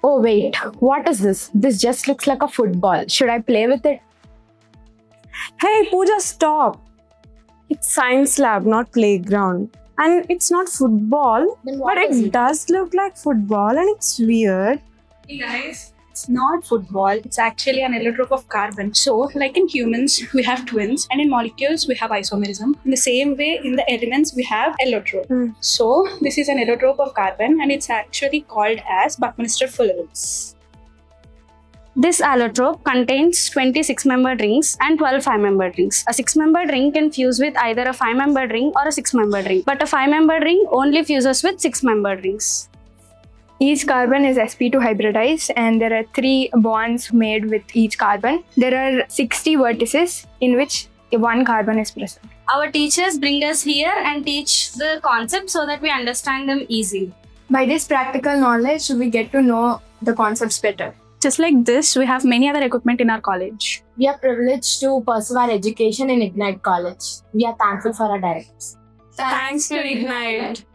Oh wait, what is this? This just looks like a football. Should I play with it? Hey Pooja, stop! It's science lab, not playground. And it's not football, Then what but is it it? does look like football and it's weird. Hey guys, it's not football, it's actually an allotrope of carbon. So, like in humans, we have twins, and in molecules, we have isomerism. In the same way, in the elements, we have allotrope. So, this is an allotrope of carbon, and it's actually called as Buckminsterfullerene. This allotrope contains 20 6-membered rings and 12 5-membered rings. A 6-membered ring can fuse with either a 5-membered ring or a 6-membered ring, but a 5-membered ring only fuses with 6-membered rings. Each carbon is sp2 hybridized and there are 3 bonds made with each carbon. There are 60 vertices in which one carbon is present. Our teachers bring us here and teach the concept so that we understand them easily. By this practical knowledge, we get to know the concepts better. Just like this, we have many other equipment in our college. We are privileged to pursue our education in Ignite College. We are thankful for our directors. Thanks to Ignite.